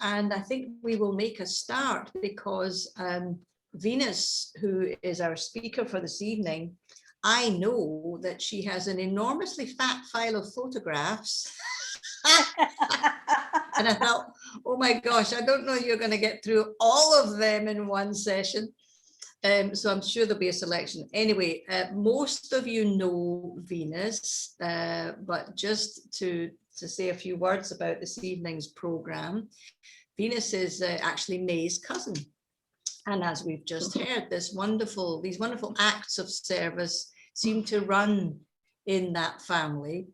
and I think we will make a start because Venus, who is our speaker for this evening, I know that she has an enormously fat file of photographs. And I thought, oh my gosh, I don't know if you're going to get through all of them in one session. So I'm sure there'll be a selection. Anyway, most of you know Venus, but just to say a few words about this evening's program, Venus is actually May's cousin. And as we've just heard, these wonderful acts of service seem to run in that family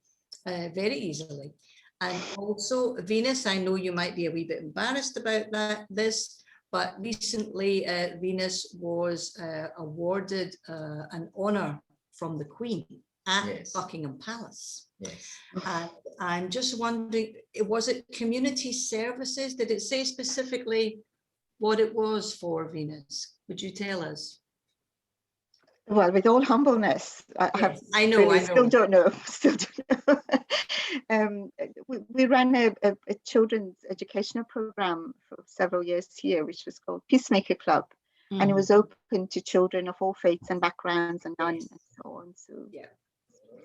very easily. And also Venus, I know you might be a wee bit embarrassed about this, but recently Venus was awarded an honour from the Queen at Buckingham Palace. Yes. And I'm just wondering, was it community services? Did it say specifically what it was for, Venus? Would you tell us? Well, with all humbleness, I know. Still don't know. We ran a children's educational program for several years here, which was called Peacemaker Club, and it was open to children of all faiths and backgrounds and nuns and so on. So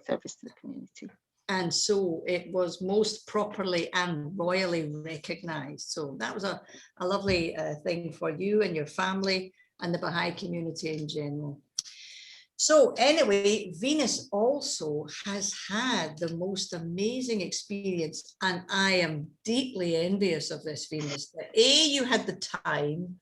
service to the community. And so it was most properly and royally recognised. So that was a lovely thing for you and your family and the Baha'i community in general. So anyway, Venus also has had the most amazing experience, and I am deeply envious of this, Venus. That you had the time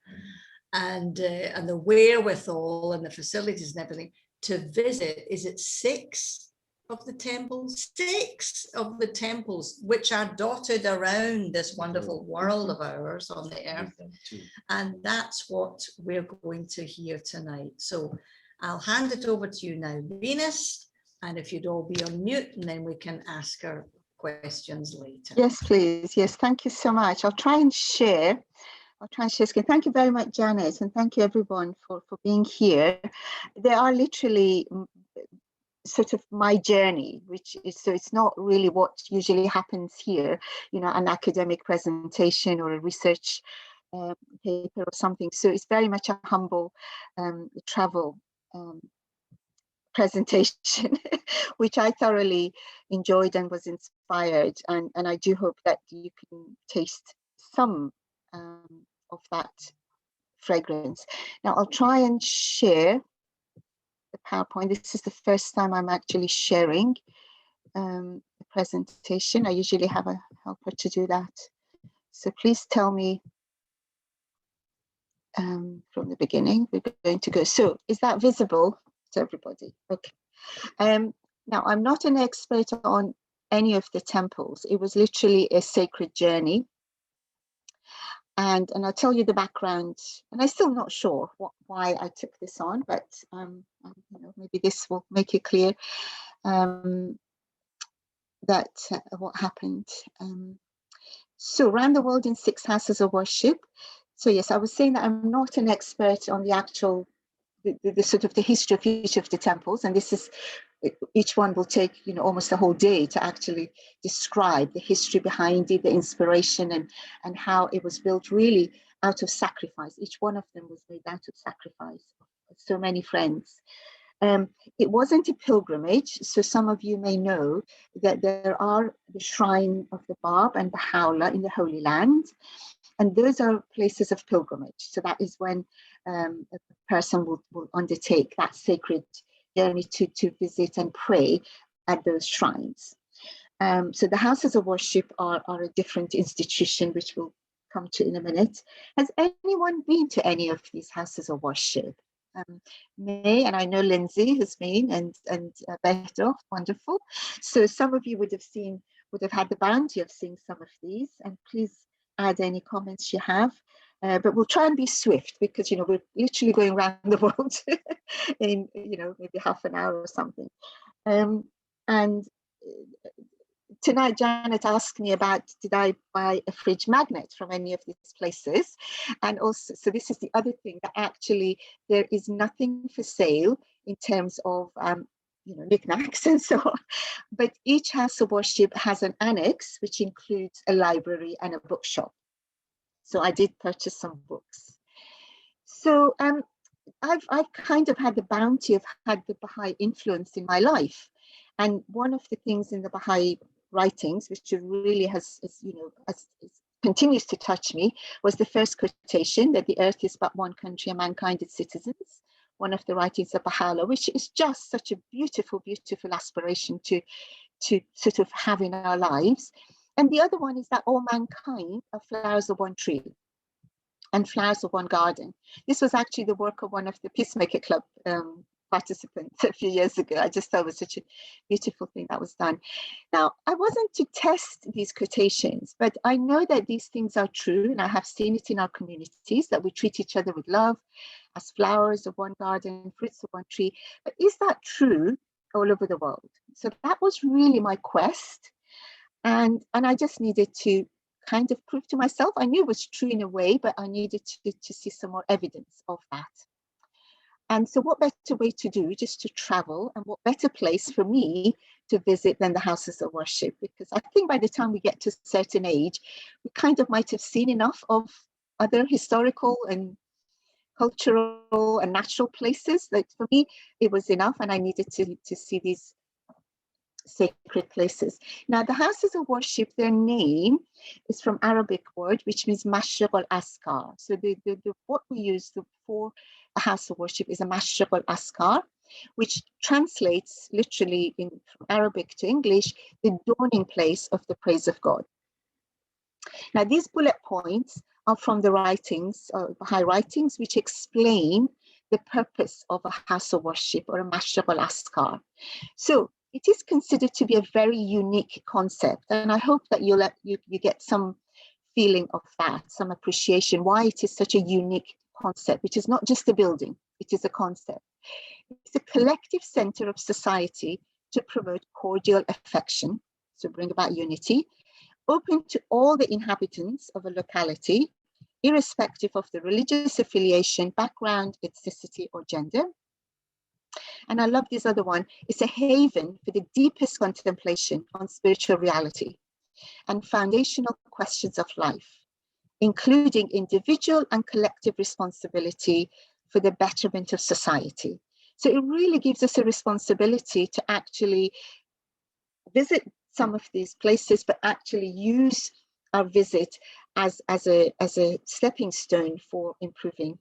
and the wherewithal and the facilities and everything to visit. Is it 6 of the temples? 6 of the temples, which are dotted around this wonderful world of ours on the earth. And that's what we're going to hear tonight. So I'll hand it over to you now, Venus, and if you'd all be on mute, and then we can ask our questions later. Yes, please. Yes, thank you so much. I'll try and share screen. Thank you very much, Janet, and thank you everyone for being here. They are literally sort of my journey, which is, so it's not really what usually happens here, you know, an academic presentation or a research paper or something. So it's very much a humble travel presentation, which I thoroughly enjoyed and was inspired, and I do hope that you can taste some of that fragrance. Now I'll try and share the PowerPoint. This is the first time I'm actually sharing the presentation. I usually have a helper to do that. So please tell me from the beginning. We're going to go. So is that visible to everybody? Okay. Now I'm not an expert on any of the temples. It was literally a sacred journey. And I'll tell you the background, and I'm still not sure why I took this on, but you know, maybe this will make it clear that what happened. So around the world in 6 houses of worship. So yes, I was saying that I'm not an expert on the actual, the sort of the history of each of the temples, and this is, each one will take, you know, almost a whole day to actually describe the history behind it, the inspiration, and how it was built really out of sacrifice. Each one of them was made out of sacrifice of so many friends. It wasn't a pilgrimage, so some of you may know that there are the shrine of the Bab and the Howla in the Holy Land, and those are places of pilgrimage. So that is when a person will undertake that sacred journey to visit and pray at those shrines. So the houses of worship are a different institution, which we'll come to in a minute. Has anyone been to any of these houses of worship? May, and I know Lindsay has been, and Beto, wonderful. So some of you would have had the bounty of seeing some of these, and please add any comments you have. But we'll try and be swift because, you know, we're literally going around the world in, you know, maybe half an hour or something. And tonight, Janet asked me about, did I buy a fridge magnet from any of these places? And also, so this is the other thing, that actually there is nothing for sale in terms of, you know, knickknacks and so on. But each house of worship has an annex, which includes a library and a bookshop. So I did purchase some books. So I've kind of had the bounty of had the Baha'i influence in my life. And one of the things in the Baha'i writings, which really has continues to touch me, was the first quotation that the earth is but one country and mankind its citizens. One of the writings of Baha'u'llah, which is just such a beautiful, beautiful aspiration to sort of have in our lives. And the other one is that all mankind are flowers of one tree and flowers of one garden. This was actually the work of one of the Peacemaker Club participants a few years ago. I just thought it was such a beautiful thing that was done. Now, I wasn't to test these quotations, but I know that these things are true, and I have seen it in our communities, that we treat each other with love as flowers of one garden, fruits of one tree. But is that true all over the world? So that was really my quest. And I just needed to kind of prove to myself. I knew it was true in a way, but I needed to see some more evidence of that. And so what better way to do just to travel, and what better place for me to visit than the houses of worship? Because I think by the time we get to a certain age, we kind of might have seen enough of other historical and cultural and natural places that for me, it was enough, and I needed to see these sacred places. Now, the houses of worship, their name is from Arabic word, which means Mashriq al-Askar. So what we use for a house of worship is a Mashriq al-Askar, which translates literally from Arabic to English, the dawning place of the praise of God. Now, these bullet points are from the writings, Baha'i writings, which explain the purpose of a house of worship or a Mashriq al-Askar. So it is considered to be a very unique concept, and I hope that you get some feeling of that, some appreciation why it is such a unique concept, which is not just a building, it is a concept. It's a collective center of society to promote cordial affection, to bring about unity, open to all the inhabitants of a locality, irrespective of the religious affiliation, background, ethnicity, or gender. And I love this other one. It's a haven for the deepest contemplation on spiritual reality and foundational questions of life, including individual and collective responsibility for the betterment of society. So it really gives us a responsibility to actually visit some of these places, but actually use our visit as a stepping stone for improving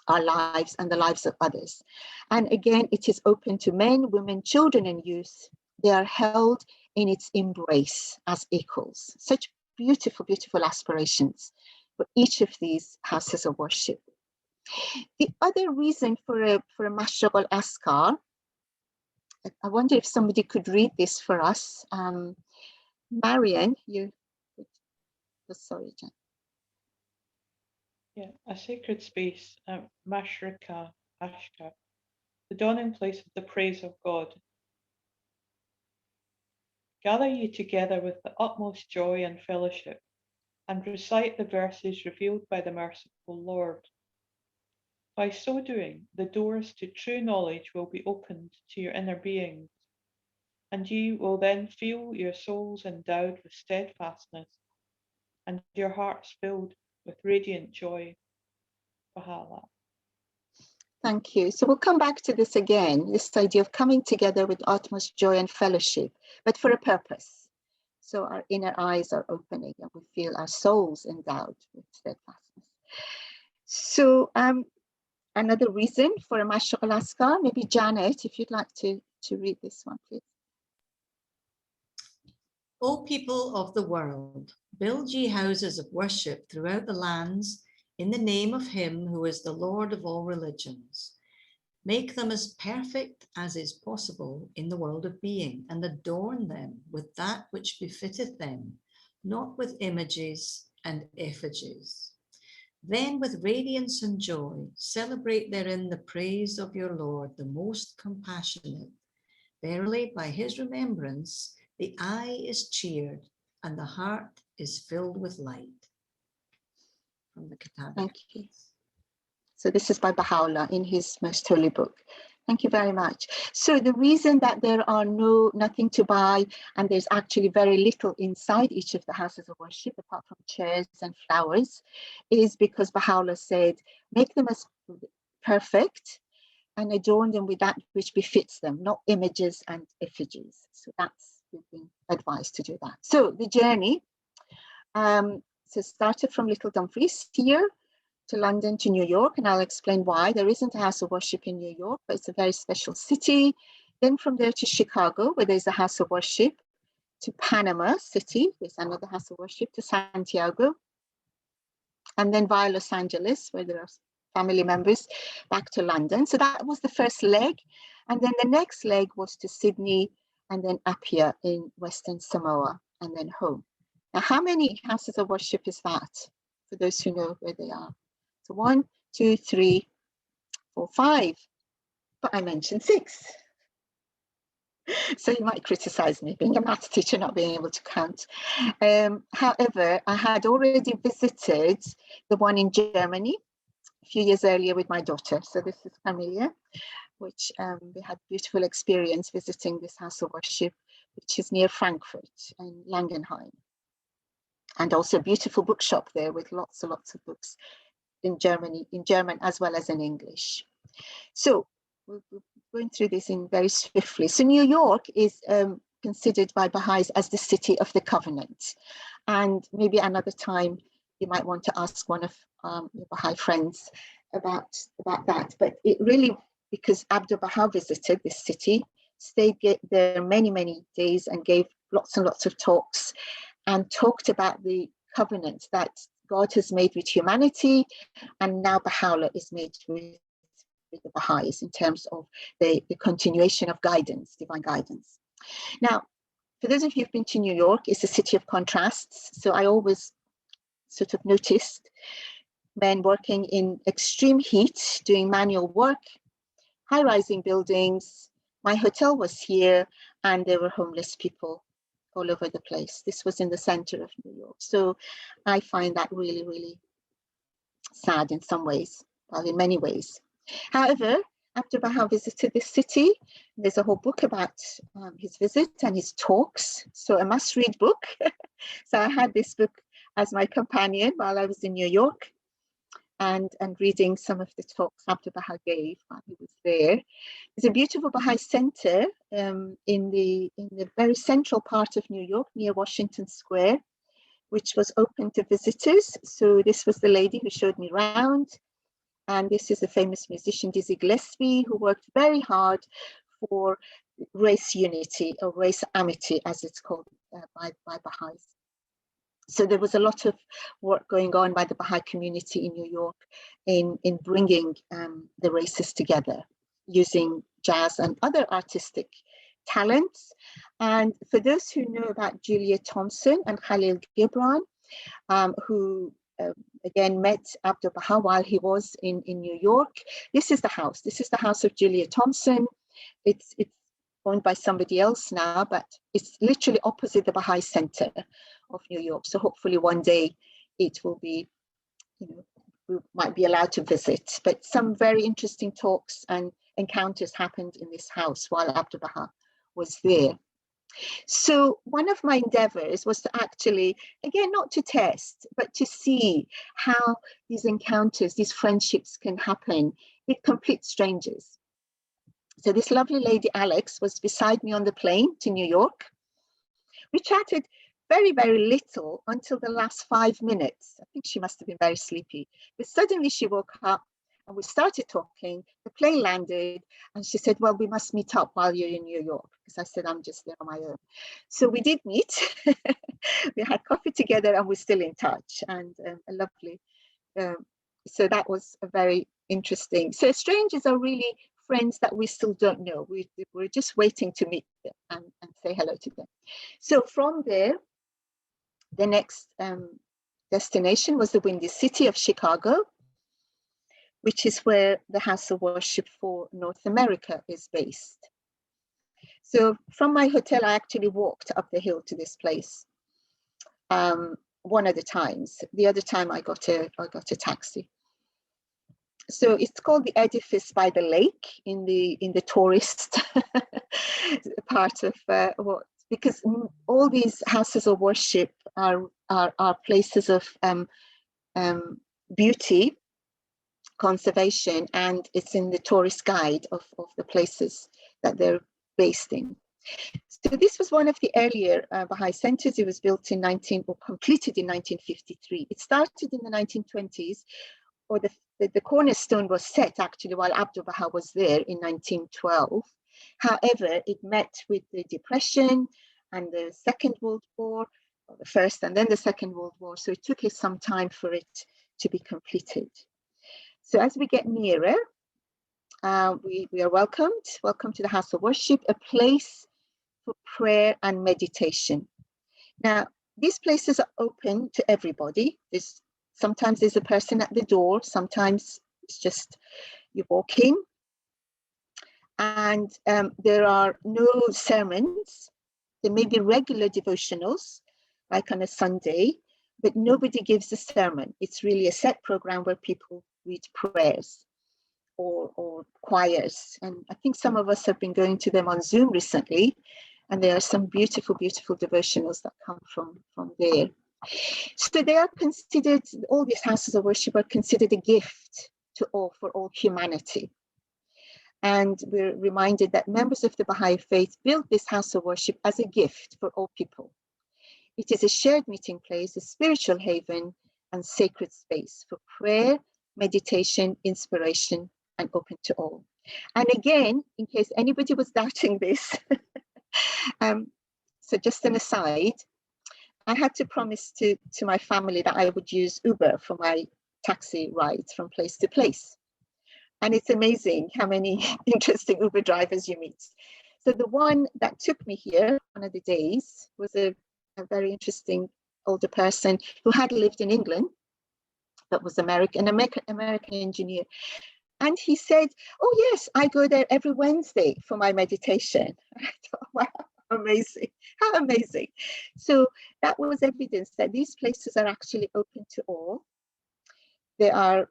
our lives and the lives of others. And again, it is open to men, women, children, and youth. They are held in its embrace as equals. Such beautiful, beautiful aspirations for each of these houses of worship. The other reason for a Mashriq al-Askar, I wonder if somebody could read this for us. Marian, sorry, Jan. Yeah, a sacred space, Mashrika Ashka, the dawning place of the praise of God. Gather ye together with the utmost joy and fellowship, and recite the verses revealed by the merciful Lord. By so doing, the doors to true knowledge will be opened to your inner beings, and ye will then feel your souls endowed with steadfastness, and your hearts filled with radiant joy. Baha'u'llah. Thank you. So we'll come back to this again, this idea of coming together with utmost joy and fellowship, but for a purpose. So our inner eyes are opening and we feel our souls endowed with steadfastness. So another reason for a Mashriq al-Askar, maybe Janet, if you'd like to read this one, please. O people of the world, build ye houses of worship throughout the lands in the name of him who is the Lord of all religions. Make them as perfect as is possible in the world of being, and adorn them with that which befitteth them, not with images and effigies. Then with radiance and joy, celebrate therein the praise of your Lord, the most compassionate. Verily, by his remembrance, the eye is cheered and the heart is filled with light. From the Kitab. Thank you. So this is by Baha'u'llah in his most holy book. Thank you very much. So the reason that there are nothing to buy, and there's actually very little inside each of the houses of worship apart from chairs and flowers, is because Baha'u'llah said, make them as perfect and adorn them with that which befits them, not images and effigies. So we've been advised to do that. So the journey, so started from Little Dumfries here to London to New York, and I'll explain why. There isn't a house of worship in New York, but it's a very special city. Then from there to Chicago, where there's a house of worship, to Panama City, there's another house of worship, to Santiago, and then via Los Angeles, where there are family members, back to London. So that was the first leg. And then the next leg was to Sydney, and then Apia in Western Samoa, and then home. Now, how many houses of worship is that, for those who know where they are? So 1, 2, 3, 4, 5, but I mentioned 6. So you might criticize me being a maths teacher, not being able to count. However, I had already visited the one in Germany a few years earlier with my daughter. So this is familiar, which we had beautiful experience visiting this house of worship, which is near Frankfurt and Langenheim. And also a beautiful bookshop there with lots and lots of books in German as well as in English. So we're going through this in very swiftly. So New York is considered by Baha'is as the city of the covenant. And maybe another time you might want to ask one of your Baha'i friends about that. But it really, because Abdul Baha visited this city, stayed there many, many days and gave lots and lots of talks and talked about the covenant that God has made with humanity, and now Baha'u'llah is made with the Baha'is in terms of the continuation of guidance, divine guidance. Now, for those of you who've been to New York, it's a city of contrasts. So I always sort of noticed men working in extreme heat, doing manual work, high-rising buildings. My hotel was here, and there were homeless people all over the place. This was in the center of New York. So I find that really, really sad in some ways, well, in many ways. However, after Baha visited this city, there's a whole book about his visit and his talks. So a must-read book. So I had this book as my companion while I was in New York, and reading some of the talks Abdul Baha gave while he was there. There's a beautiful Baha'i center in the very central part of New York near Washington Square, which was open to visitors. So this was the lady who showed me around. And this is a famous musician, Dizzy Gillespie, who worked very hard for race unity, or race amity, as it's called by Baha'is. So there was a lot of work going on by the Baha'i community in New York in bringing the races together using jazz and other artistic talents. And for those who know about Julia Thompson and Khalil Gibran, who again met Abdul Baha while he was in New York, this is the house. This is the house of Julia Thompson. It's owned by somebody else now, but it's literally opposite the Baha'i Center of New York. So hopefully one day it will be, we might be allowed to visit. But some very interesting talks and encounters happened in this house while Abdul Baha was there. So one of my endeavors was to actually, again, not to test, but to see how these encounters, these friendships can happen with complete strangers. So this lovely lady, Alex, was beside me on the plane to New York. We chatted very, very little until the last 5 minutes. I think she must have been very sleepy. But suddenly she woke up and we started talking. The plane landed and she said, well, we must meet up while you're in New York. Because I said, I'm just there on my own. So we did meet. We had coffee together and we're still in touch, and a lovely. So that was a very interesting. So strangers are really friends that we still don't know. We're just waiting to meet them and say hello to them. So from there, the next destination was the Windy City of Chicago, which is where the House of Worship for North America is based. So from my hotel, I actually walked up the hill to this place one of the times. The other time I got a taxi. So it's called the Edifice by the Lake in the tourist part of because all these houses of worship are places of beauty, conservation, and it's in the tourist guide of the places that they're based in. So this was one of the earlier Baha'i centers. It was built in completed in 1953. It started in the 1920s, or the cornerstone was set actually while Abdul Baha was there in 1912. However, it met with the Depression and the Second World War, or the First and then the Second World War. So it took us some time for it to be completed. So as we get nearer, we are welcomed to the House of Worship, a place for prayer and meditation. Now, these places are open to everybody. Sometimes there's a person at the door, sometimes it's just you walk in, and there are no sermons. There may be regular devotionals, like on a Sunday, but nobody gives a sermon. It's really a set program where people read prayers or choirs. And I think some of us have been going to them on Zoom recently, and there are some beautiful, beautiful devotionals that come from there. So they are considered, all these houses of worship are considered a gift for all humanity. And we're reminded that members of the Baha'i faith built this house of worship as a gift for all people. It is a shared meeting place, a spiritual haven, and sacred space for prayer, meditation, inspiration, and open to all. And again, in case anybody was doubting this, so just an aside, I had to promise to my family that I would use Uber for my taxi rides from place to place. And it's amazing how many interesting Uber drivers you meet. So the one that took me here one of the days was a very interesting older person who had lived in England, but was an American engineer. And he said, oh yes, I go there every Wednesday for my meditation. I thought, wow, amazing, how amazing. So that was evidence that these places are actually open to all. They are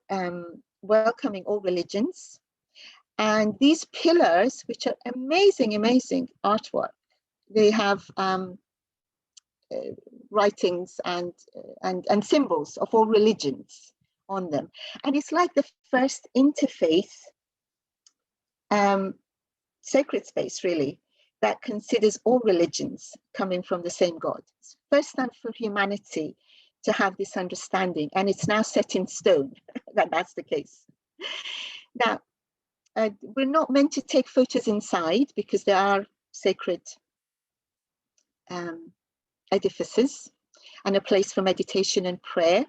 welcoming all religions. And these pillars, which are amazing, amazing artwork, they have writings and symbols of all religions on them. And it's like the first interfaith sacred space, really, that considers all religions coming from the same God. It's first time for humanity to have this understanding, and it's now set in stone that that's the case. Now, we're not meant to take photos inside because there are sacred edifices and a place for meditation and prayer.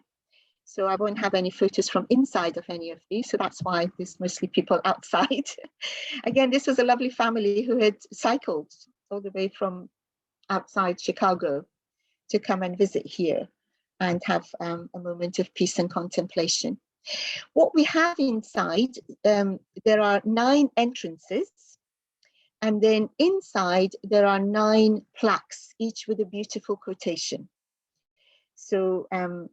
So I won't have any photos from inside of any of these. So that's why there's mostly people outside. Again, this was a lovely family who had cycled all the way from outside Chicago to come and visit here and have a moment of peace and contemplation. What we have inside, there are 9 entrances. And then inside, there are 9 plaques, each with a beautiful quotation. So,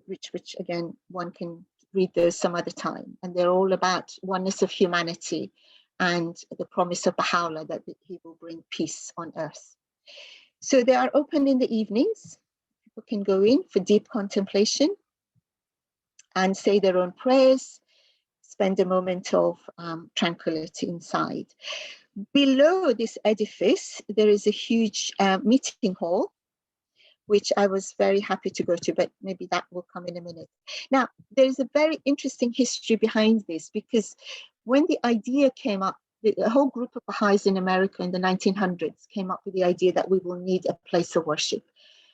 which again, one can read those some other time. And they're all about oneness of humanity and the promise of Baha'u'llah that he will bring peace on earth. So they are open in the evenings. People can go in for deep contemplation and say their own prayers, spend a moment of tranquility inside. Below this edifice, there is a huge meeting hall, which I was very happy to go to, but maybe that will come in a minute. Now, there is a very interesting history behind this, because when the idea came up, a whole group of Baha'is in America in the 1900s came up with the idea that we will need a place of worship.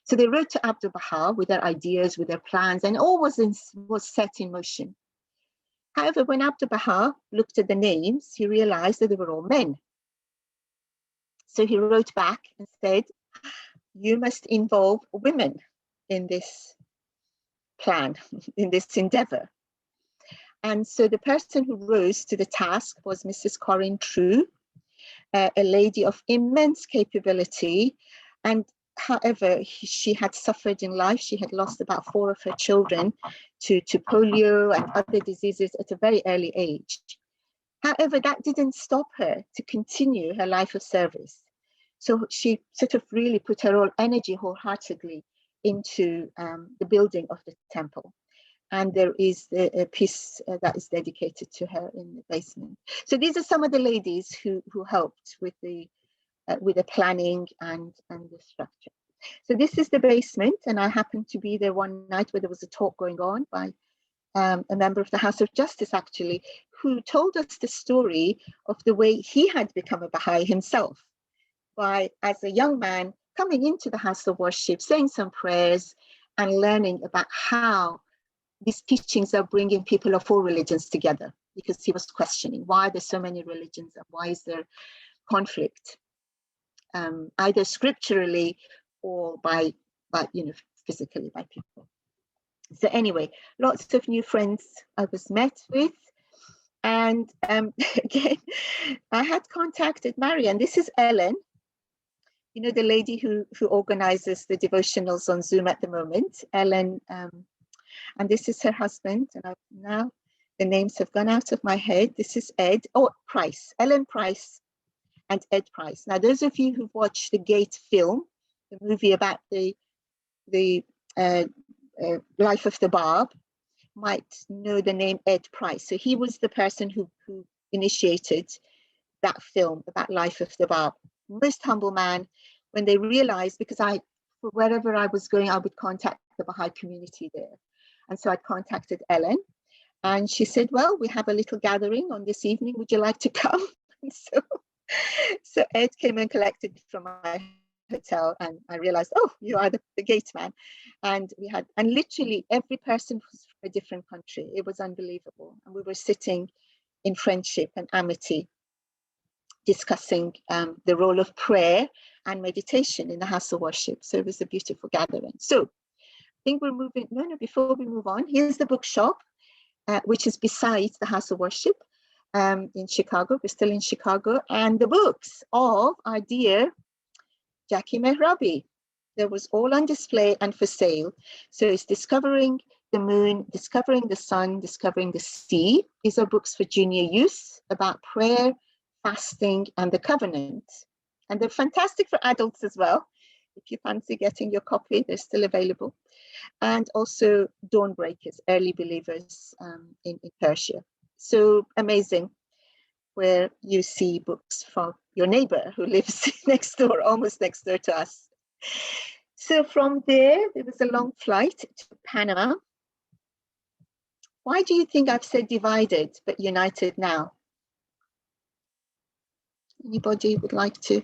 So they wrote to Abdul Baha with their ideas, with their plans, and all was set in motion. However, when Abdul Baha looked at the names, he realized that they were all men. So he wrote back and said, you must involve women in this plan, in this endeavor. And so the person who rose to the task was Mrs. Corinne True, a lady of immense capability. And however, she had suffered in life. She had lost about 4 of her children to polio and other diseases at a very early age. However, that didn't stop her to continue her life of service. So she sort of really put her whole energy wholeheartedly into the building of the temple. And there is a piece that is dedicated to her in the basement. So these are some of the ladies who helped with the planning and the structure. So this is the basement, and I happened to be there one night where there was a talk going on by a member of the House of Justice, actually, who told us the story of the way he had become a Baha'i himself, by, as a young man, coming into the House of Worship, saying some prayers and learning about how these teachings are bringing people of all religions together, because he was questioning why there's so many religions and why is there conflict, either scripturally or by physically by people. So anyway, lots of new friends I was met with. And again, I had contacted Marianne. This is Ellen, the lady who organizes the devotionals on Zoom at the moment, Ellen. And this is her husband. And now the names have gone out of my head. This is Ed, Price, Ellen Price and Ed Price. Now, those of you who've watched the Gate film, the movie about the life of the Bab, might know the name Ed Price. So he was the person who initiated that film about life of the Bab. Most humble man. When they realized, because for wherever I was going, I would contact the Baha'i community there. And so I contacted Ellen, and she said, well, we have a little gathering on this evening. Would you like to come? And so Ed came and collected me from my hotel, and I realized, oh, you are the gate man. And literally every person was from a different country. It was unbelievable. And we were sitting in friendship and amity, discussing the role of prayer and meditation in the House of Worship. So it was a beautiful gathering. So I think we're moving, before we move on, here's the bookshop, which is beside the House of Worship in Chicago. We're still in Chicago. And the books of our dear Jackie Mehrabi. There was all on display and for sale. So it's Discovering the Moon, Discovering the Sun, Discovering the Sea. These are books for junior youth about prayer, fasting, and the covenant. And they're fantastic for adults as well. If you fancy getting your copy, they're still available. And also Dawn Breakers, Early Believers in Persia. So amazing, where you see books from your neighbor who lives next door, almost next door to us. So from there was a long flight to Panama. Why do you think I've said divided but united now? Anybody would like to?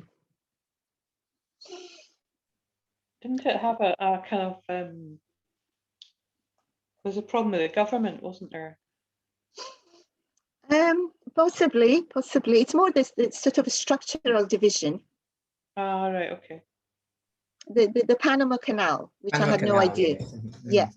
Didn't it have a kind of, there's a problem with the government, wasn't there? Possibly. It's more this sort of a structural division. Ah, right, okay. The Panama Canal, which I had no idea,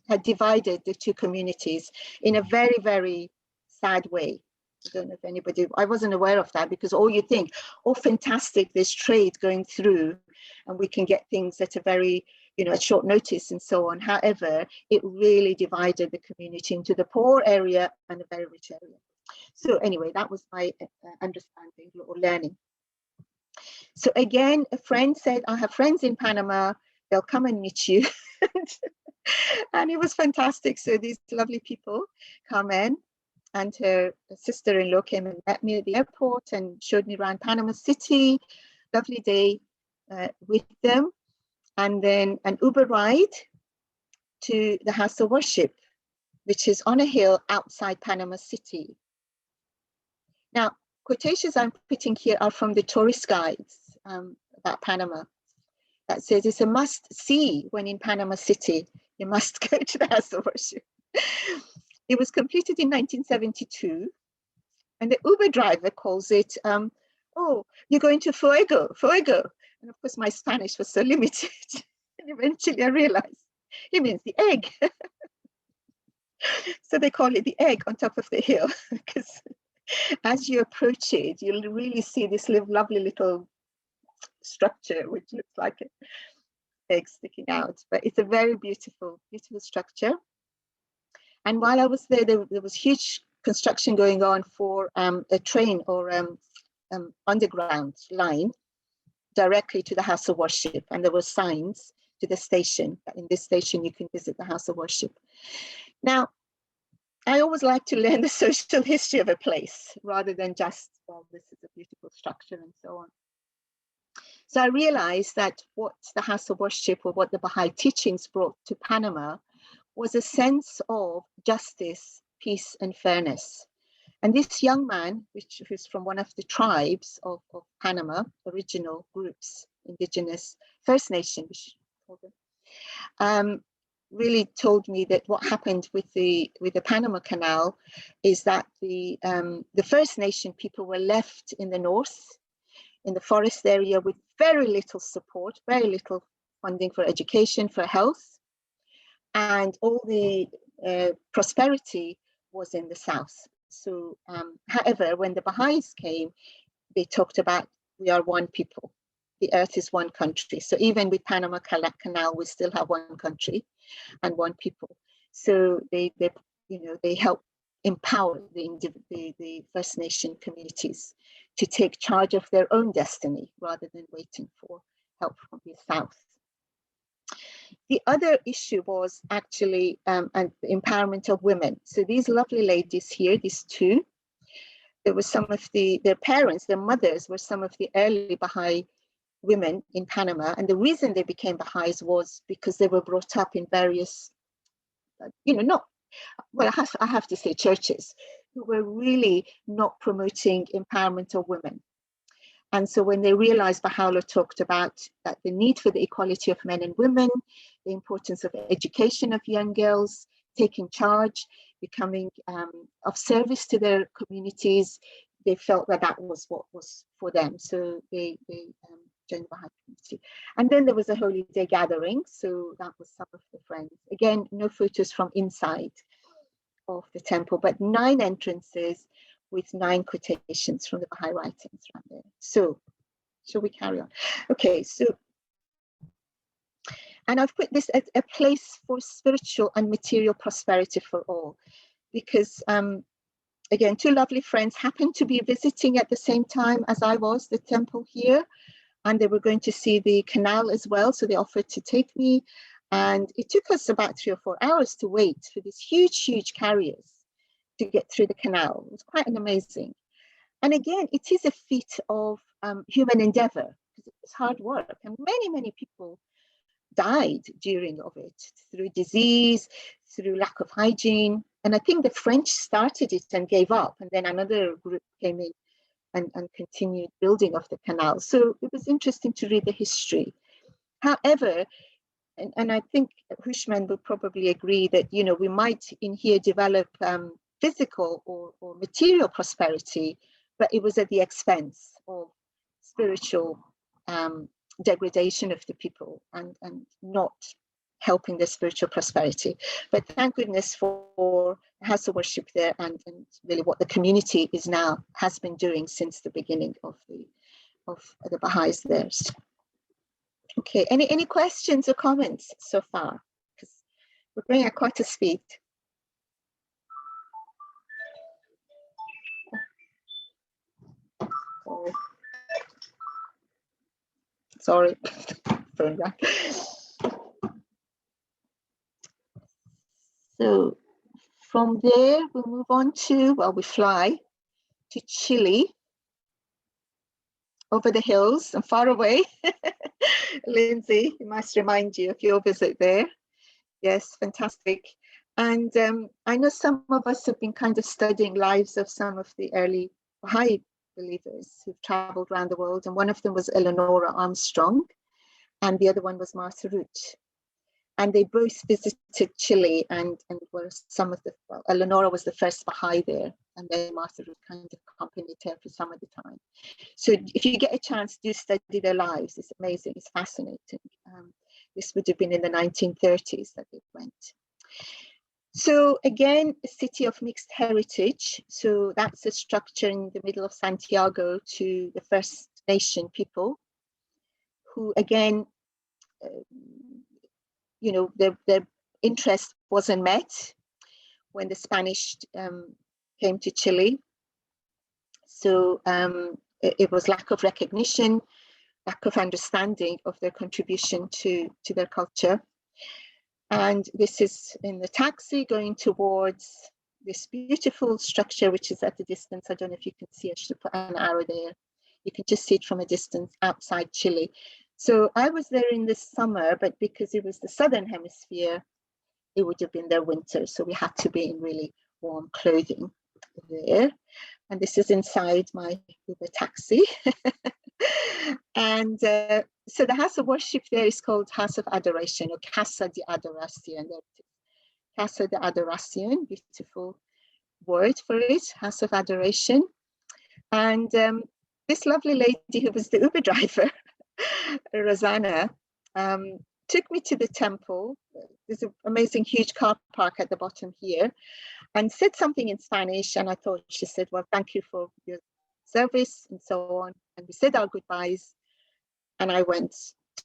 had divided the two communities in a very, very sad way. I don't know if anybody, I wasn't aware of that, because all you think, oh, fantastic, there's trade going through and we can get things at a very, at short notice and so on. However, it really divided the community into the poor area and the very rich area. So anyway, that was my understanding or learning. So again, a friend said, I have friends in Panama, they'll come and meet you. And it was fantastic. So these lovely people come in, and her sister-in-law came and met me at the airport and showed me around Panama City. Lovely day with them. And then an Uber ride to the House of Worship, which is on a hill outside Panama City. Now, quotations I'm putting here are from the tourist guides about Panama. That says it's a must see when in Panama City. You must go to the House of Worship. It was completed in 1972. And the Uber driver calls it, oh, you're going to Fuego. And of course, my Spanish was so limited. And eventually I realized he means the egg. So they call it the egg on top of the hill, because as you approach it, you'll really see this lovely little structure, which looks like eggs sticking out, but it's a very beautiful, beautiful structure. And while I was there, there was huge construction going on for a train or underground line directly to the House of Worship. And there were signs to the station that in this station you can visit the House of Worship. Now, I always like to learn the social history of a place rather than just, well, this is a beautiful structure and so on. So I realized that what the House of Worship or what the Baha'i teachings brought to Panama was a sense of justice, peace, and fairness. And this young man, who's from one of the tribes of Panama, original groups, indigenous First Nation, we should call them, really told me that what happened with the Panama Canal is that the First Nation people were left in the north, in the forest area, with very little support, very little funding for education, for health, and all the prosperity was in the south. So, however, when the Baha'is came, they talked about we are one people. The earth is one country. So even with Panama Canal, we still have one country and one people. So they help empower the First Nation communities to take charge of their own destiny rather than waiting for help from the south. The other issue was actually the empowerment of women. So these lovely ladies here, these two, there was some of their parents, their mothers were some of the early Baha'i women in Panama. And the reason they became Baha'is was because they were brought up in various, I have to say churches, who were really not promoting empowerment of women. And so when they realized, Baha'u'llah talked about that the need for the equality of men and women, the importance of education of young girls, taking charge, becoming of service to their communities, they felt that that was what was for them. So they joined the Baha'i community. And then there was a holy day gathering. So that was some of the friends. Again, no photos from inside of the temple, but 9 entrances with 9 quotations from the Baha'i writings around there. So, shall we carry on? Okay, so, and I've put this as a place for spiritual and material prosperity for all, because again, 2 lovely friends happened to be visiting at the same time as I was, the temple here, and they were going to see the canal as well, so they offered to take me, and it took us about 3 or 4 hours to wait for these huge carriers to get through the canal. It was quite an amazing. And again, it is a feat of human endeavor, because it's hard work, and many people died during of it through disease, through lack of hygiene. And I think the French started it and gave up, and then another group came in and continued building of the canal. So it was interesting to read the history. However, and I think Hushman will probably agree that, we might in here develop physical or material prosperity, but it was at the expense of spiritual degradation of the people and not helping their spiritual prosperity. But thank goodness for House of Worship there and really what the community has been doing since the beginning of the Baha'is there. Okay, any questions or comments so far? Because we're going at quite a speed. Sorry. So from there, we'll move on to, we fly to Chile, over the hills and far away. Lindsay, it must remind you of your visit there. Yes, fantastic. And I know some of us have been kind of studying lives of some of the early Baha'i believers who've traveled around the world. And one of them was Eleanora Armstrong, and the other one was Martha Root. And they both visited Chile and were some of the, Eleanora was the first Baha'i there, and then Martha Root kind of accompanied her for some of the time. So if you get a chance, do study their lives. It's amazing, it's fascinating. This would have been in the 1930s that they went. So again, a city of mixed heritage. So that's a structure in the middle of Santiago to the First Nation people, who again you know, their interest wasn't met when the Spanish came to Chile. So it was lack of recognition, lack of understanding of their contribution to their culture. And this is in the taxi going towards this beautiful structure, which is at a distance. I don't know if you can see, I should put an arrow there. You can just see it from a distance outside Chile. So I was there in the summer, but because it was the Southern Hemisphere, it would have been their winter. So we had to be in really warm clothing there. And this is inside my Uber taxi. And so the house of worship there is called House of Adoration, or Casa de Adoración. Casa de Adoración, beautiful word for it, House of Adoration. And this lovely lady who was the Uber driver, Rosanna, took me to the temple. There's an amazing huge car park at the bottom here, and said something in Spanish. And I thought she said, well, thank you for your service and so on. And we said our goodbyes. And I went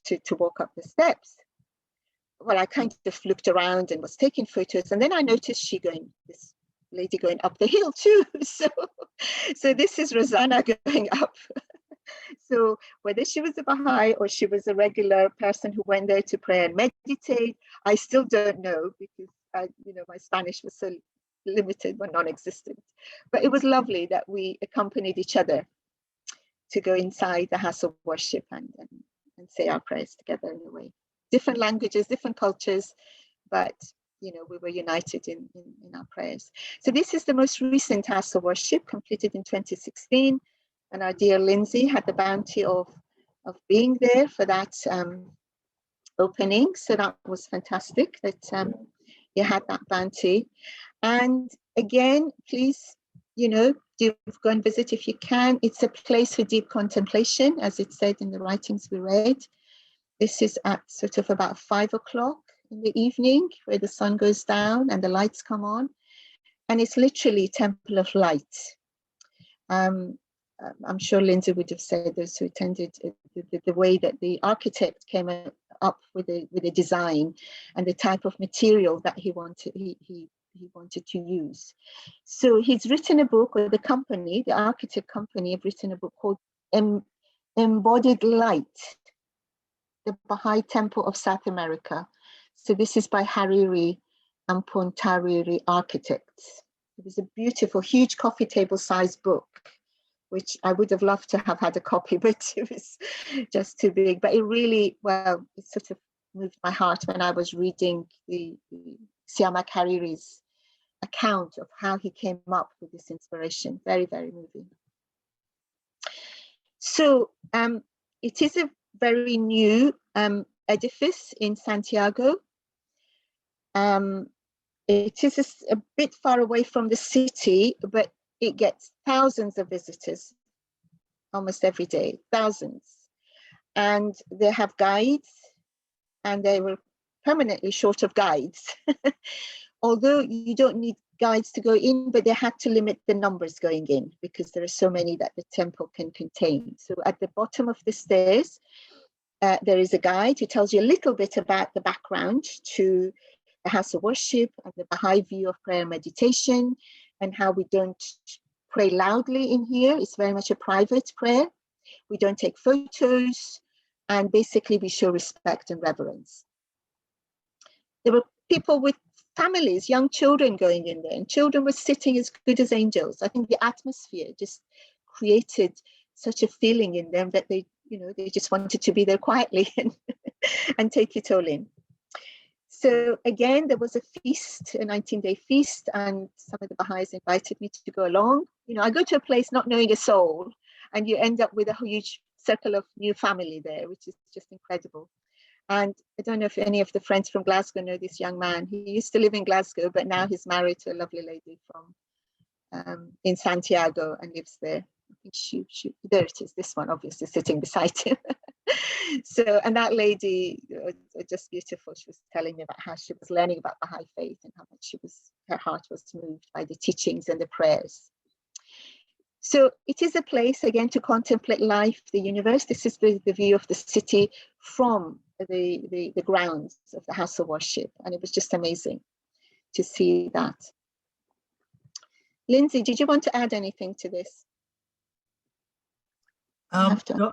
to walk up the steps. Well, I kind of looked around and was taking photos. And then I noticed this lady going up the hill too. So this is Rosanna going up. So whether she was a Baha'i or she was a regular person who went there to pray and meditate, I still don't know, because my Spanish was so limited, but non-existent. But it was lovely that we accompanied each other to go inside the house of worship and say our prayers together in a way. Different languages, different cultures, but we were united in our prayers. So this is the most recent house of worship, completed in 2016. And our dear Lindsay had the bounty of being there for that opening. So that was fantastic that you had that bounty. And again, please, do go and visit if you can. It's a place for deep contemplation, as it said in the writings we read. This is at sort of about 5 o'clock in the evening, where the sun goes down and the lights come on. And it's literally temple of light. I'm sure Lindsay would have said, those who attended, the way that the architect came up with a design and the type of material that he wanted to use. So he's written a book, or the architect company have written a book called Embodied Light, the Baha'i Temple of South America. So this is by Hariri and Pontariri Architects. It was a beautiful, huge coffee table sized book, which I would have loved to have had a copy, but it was just too big. But it really, it sort of moved my heart when I was reading the Siamak Hariri's account of how he came up with this inspiration. Very, very moving. So it is a very new edifice in Santiago. It is a bit far away from the city, but it gets thousands of visitors almost every day, thousands. And they have guides, and they were permanently short of guides. Although you don't need guides to go in, but they had to limit the numbers going in because there are so many that the temple can contain. So at the bottom of the stairs, there is a guide who tells you a little bit about the background to the house of worship and the Baha'i view of prayer and meditation, and how we don't pray loudly in here. It's very much a private prayer. We don't take photos, and basically we show respect and reverence. There were people with families, young children going in there, and children were sitting as good as angels. I think the atmosphere just created such a feeling in them that they just wanted to be there quietly and take it all in. So again, there was a feast, a 19-day feast, and some of the Baha'is invited me to go along. I go to a place not knowing a soul, and you end up with a huge circle of new family there, which is just incredible. And I don't know if any of the friends from Glasgow know this young man. He used to live in Glasgow, but now he's married to a lovely lady from in Santiago and lives there. I think there it is, this one obviously sitting beside him. So, and that lady was just beautiful. She was telling me about how she was learning about Baha'i faith and how much her heart was moved by the teachings and the prayers. So it is a place, again, to contemplate life, the universe. This is the view of the city from the grounds of the House of Worship, and it was just amazing to see that. Lindsay, did you want to add anything to this? No,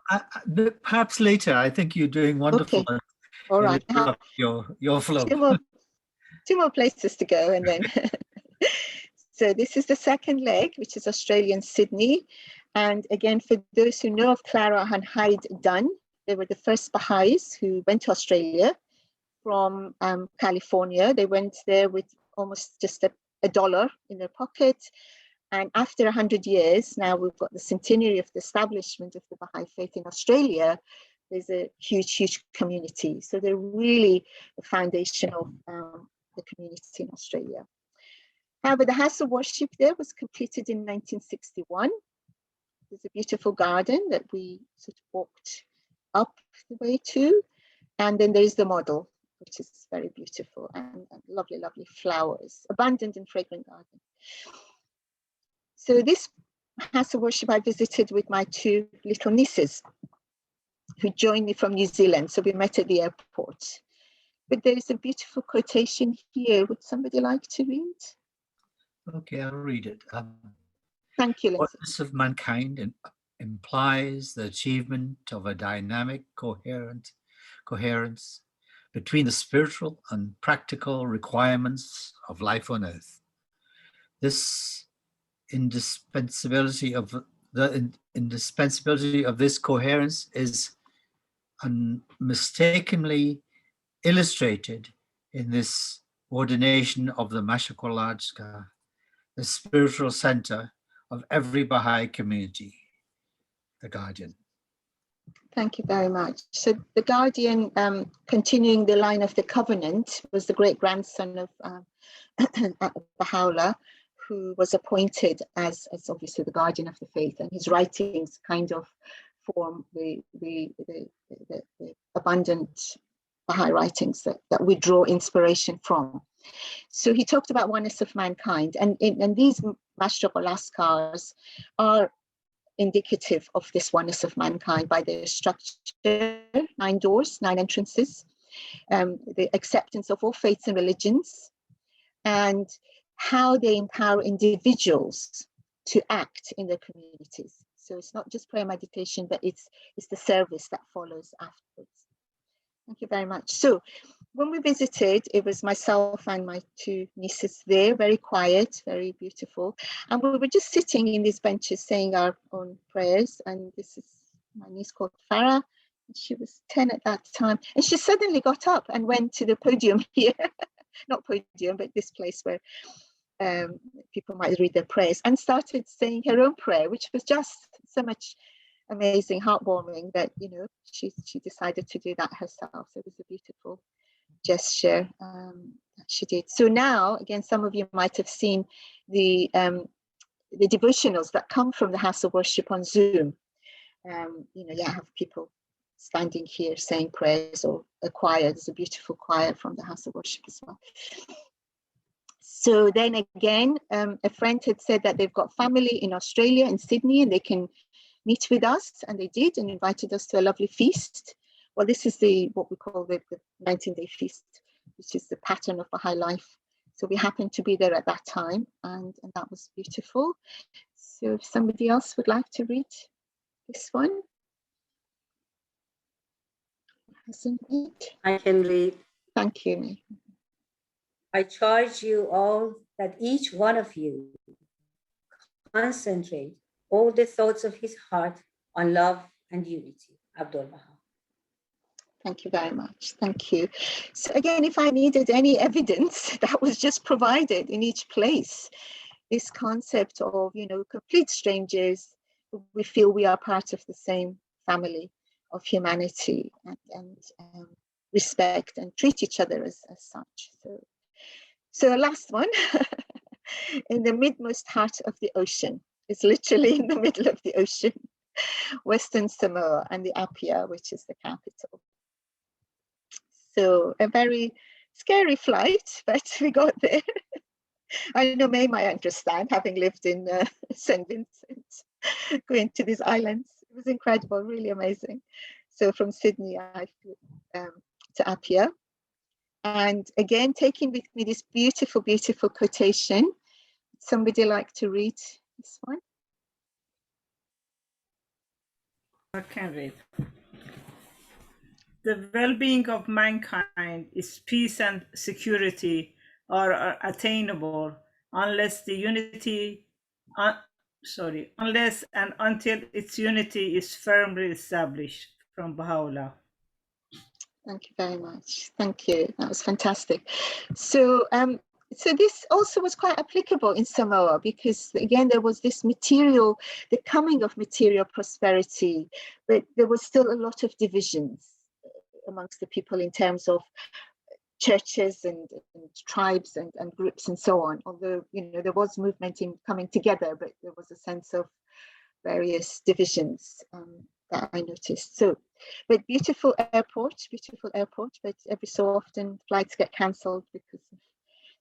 perhaps later. I think you're doing wonderful. Okay. All right. Your flow. Two more places to go, and then. So this is the second leg, which is Australian Sydney. And again, for those who know of Clara and Hyde Dunn, they were the first Baha'is who went to Australia from California. They went there with almost just a dollar in their pocket. And after 100 years, now we've got the centenary of the establishment of the Baha'i faith in Australia. There's a huge, huge community. So they're really the foundation of the community in Australia. However, the House of Worship there was completed in 1961. There's a beautiful garden that we sort of walked up the way to. And then there's the model, which is very beautiful, and lovely, lovely flowers, abundant and fragrant garden. So this House of Worship I visited with my two little nieces who joined me from New Zealand. So we met at the airport. But there is a beautiful quotation here. Would somebody like to read? Okay, I'll read it. Thank you, Lindsay. Oneness of mankind implies the achievement of a dynamic coherence between the spiritual and practical requirements of life on earth. This indispensability of this coherence is unmistakably illustrated in this ordination of the Mashaqalajka, the spiritual center of every Baha'i community, the Guardian. Thank you very much. So the Guardian, continuing the line of the Covenant, was the great-grandson of Baha'u'llah, who was appointed as obviously the Guardian of the faith, and his writings kind of form the abundant Baha'i writings that we draw inspiration from. So he talked about oneness of mankind, and these Mashaqalaskars are indicative of this oneness of mankind by their structure: 9 doors, 9 entrances, the acceptance of all faiths and religions, and how they empower individuals to act in their communities. So it's not just prayer meditation, but it's the service that follows afterwards. Thank you very much. So when we visited, it was myself and my 2 nieces there, very quiet, very beautiful. And we were just sitting in these benches saying our own prayers. And this is my niece called Farah. She was 10 at that time. And she suddenly got up and went to the podium here, not podium, but this place where people might read their prayers, and started saying her own prayer, which was just so much amazing, heartwarming that, you know, she decided to do that herself. So it was a beautiful gesture that she did. So now, again, some of you might have seen the devotionals that come from the House of Worship on Zoom. You know, I have people standing here saying prayers, or a choir. There's a beautiful choir from the House of Worship as well. So then again, a friend had said that they've got family in Australia, in Sydney, and they can meet with us, and they did, and invited us to a lovely feast. Well, this is what we call the 19-day feast, which is the pattern of Baha'i life. So we happened to be there at that time, and that was beautiful. So if somebody else would like to read this one. I can read. Thank you. I charge you all that each one of you concentrate all the thoughts of his heart on love and unity. Abdul Baha. Thank you very much. Thank you. So again, if I needed any evidence, that was just provided in each place. This concept of, you know, complete strangers, we feel we are part of the same family of humanity, and respect and treat each other as such. So last one, in the midmost heart of the ocean. It's literally in the middle of the ocean, Western Samoa, and the Apia, which is the capital. So a very scary flight, but we got there. I know May might understand, having lived in St. Vincent, going to these islands. It was incredible, really amazing. So from Sydney, I flew to Apia. And again, taking with me this beautiful, beautiful quotation. Somebody like to read this one? I can read. The well-being of mankind is peace and security are attainable unless the unity, unless and until its unity is firmly established. From Baha'u'llah. Thank you very much. Thank you. That was fantastic. So, so this also was quite applicable in Samoa, because again, there was this material, the coming of material prosperity, but there was still a lot of divisions amongst the people in terms of churches and tribes and groups and so on. Although, you know, there was movement in coming together, but there was a sense of various divisions that I noticed. So, but beautiful airport, but every so often flights get cancelled because of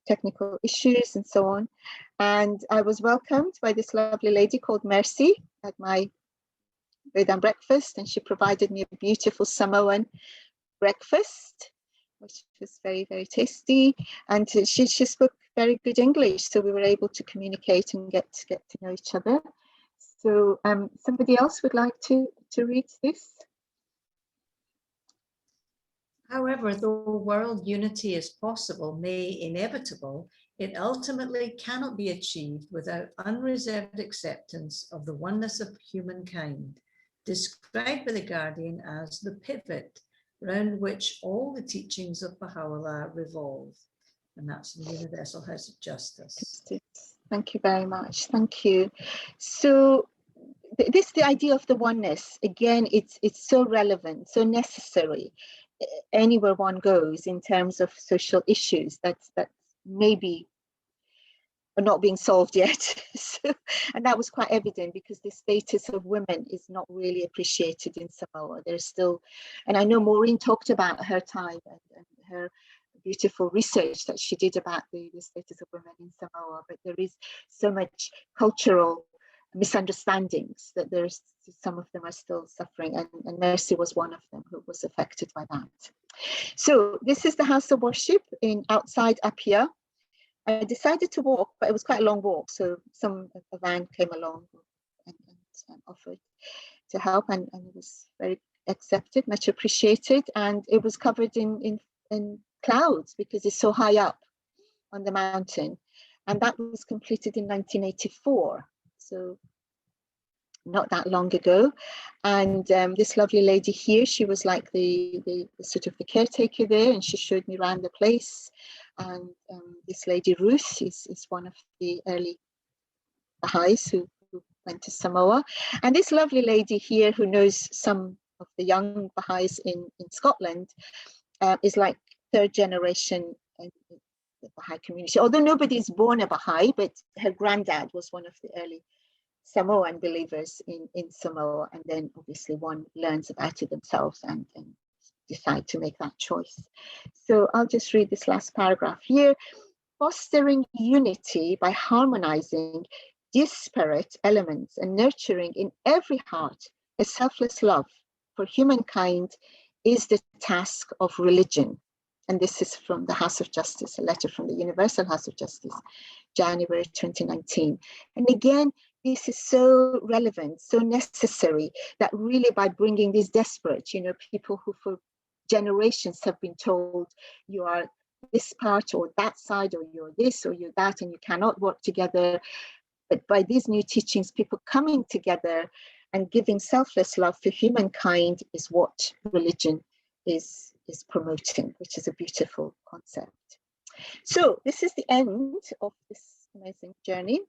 technical issues and so on. And I was welcomed by this lovely lady called Mercy at my bed and breakfast, and she provided me a beautiful Samoan breakfast, which was very, very tasty. And she spoke very good English, so we were able to communicate and get to know each other. So somebody else would like to read this? However, though world unity is possible, nay, inevitable, it ultimately cannot be achieved without unreserved acceptance of the oneness of humankind, described by the Guardian as the pivot round which all the teachings of Baha'u'llah revolve. And that's the Universal House of Justice. Thank you very much. Thank you. So the idea of the oneness, again, it's so relevant, so necessary anywhere one goes in terms of social issues that maybe are not being solved yet. So, and that was quite evident because the status of women is not really appreciated in Samoa. There's still, and I know Maureen talked about her time and her beautiful research that she did about the status of women in Samoa, but there is so much cultural misunderstandings that there's some of them are still suffering, and Mercy was one of them who was affected by that. So this is the house of worship in outside Apia. I decided to walk, but it was quite a long walk, so a van came along and offered to help, and it was very accepted, much appreciated, and it was covered in clouds because it's so high up on the mountain, and that was completed in 1984. So not that long ago. And this lovely lady here, she was like the sort of the caretaker there, and she showed me around the place. And this lady Ruth is one of the early Baha'is who went to Samoa. And this lovely lady here who knows some of the young Baha'is in Scotland is like third generation in the Baha'i community. Although nobody's born a Baha'i, but her granddad was one of the early Samoan believers in Samoa, and then obviously one learns about it themselves and decide to make that choice. So I'll just read this last paragraph here. Fostering unity by harmonizing disparate elements and nurturing in every heart a selfless love for humankind is the task of religion. And this is from the House of Justice, a letter from the Universal House of Justice, January 2019. And again, this is so relevant, so necessary, that really by bringing these desperate, people who for generations have been told you are this part or that side, or you're this or you're that, and you cannot work together. But by these new teachings, people coming together and giving selfless love for humankind is what religion is promoting, which is a beautiful concept. So this is the end of this amazing journey.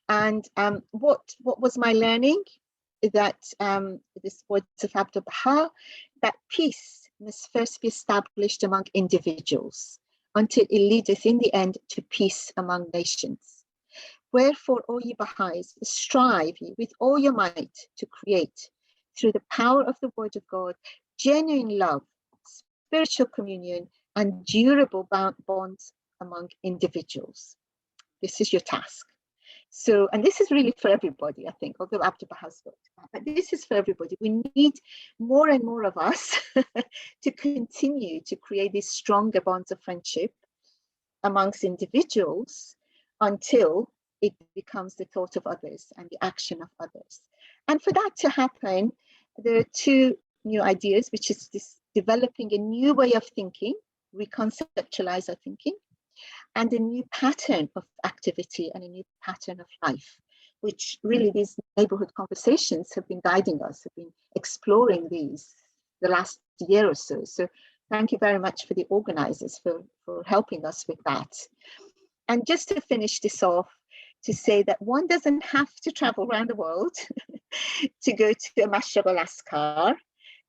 And what was my learning? That this words of Abdul Baha, that peace must first be established among individuals until it leadeth in the end to peace among nations. Wherefore, O ye Baha'is, strive ye with all your might to create, through the power of the word of God, genuine love, spiritual communion, and durable bonds among individuals. This is your task. So, and this is really for everybody, I think, although Abdu'l Baha spoke to that, but this is for everybody. We need more and more of us to continue to create these stronger bonds of friendship amongst individuals until it becomes the thought of others and the action of others. And for that to happen, there are two new ideas, which is this developing a new way of thinking, reconceptualize our thinking, and a new pattern of activity and a new pattern of life, which really these neighborhood conversations have been guiding us, have been exploring these the last year or so. So thank you very much for the organizers for helping us with that. And just to finish this off, to say that one doesn't have to travel around the world to go to a Mashrab al-Askar.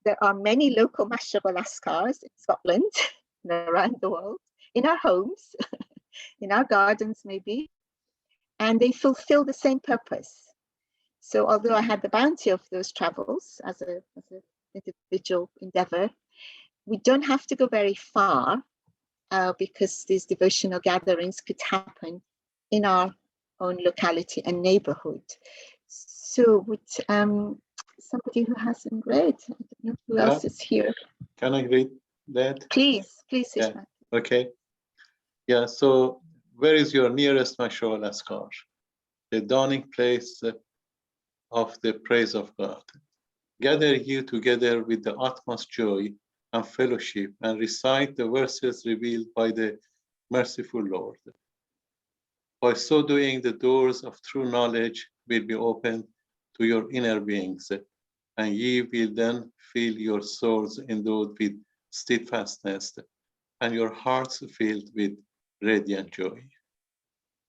There are many local Mashrab al-Askars in Scotland and around the world, in our homes, in our gardens maybe, and they fulfill the same purpose. So although I had the bounty of those travels as an individual endeavor, we don't have to go very far because these devotional gatherings could happen in our own locality and neighborhood. So with somebody who hasn't read, I don't know who else is here. Can I read that? Please, Yeah. Ishmael. Okay. Yeah, so where is your nearest Mashrab al-Askar? The dawning place of the praise of God. Gather you together with the utmost joy and fellowship and recite the verses revealed by the merciful Lord. By so doing, the doors of true knowledge will be opened to your inner beings, and ye will then feel your souls endowed with steadfastness and your hearts filled with radiant joy.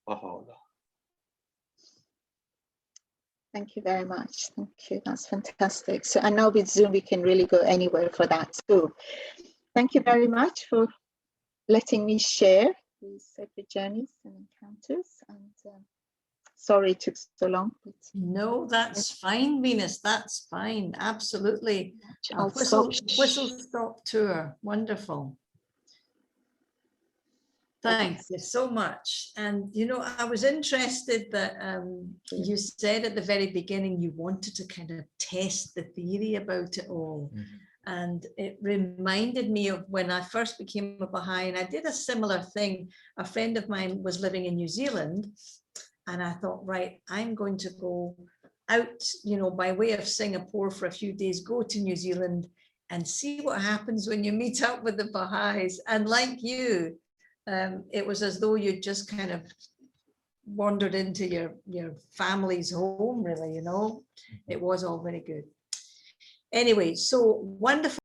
Baha'u'llah. Thank you very much. Thank you. That's fantastic. So I know with Zoom, we can really go anywhere for that. So thank you very much for letting me share these sacred journeys and encounters. And sorry it took so long. But No, that's fine, Venus. That's fine. Absolutely. A whistle stop tour. Wonderful. Thank you so much. And, you know, I was interested that you said at the very beginning you wanted to kind of test the theory about it all. Mm-hmm. And it reminded me of when I first became a Baha'i, and I did a similar thing. A friend of mine was living in New Zealand, and I thought, right, I'm going to go out, you know, by way of Singapore for a few days, go to New Zealand and see what happens when you meet up with the Baha'is. And like you, it was as though you just kind of wandered into your family's home, really, you know. It was all very good. Anyway, so wonderful.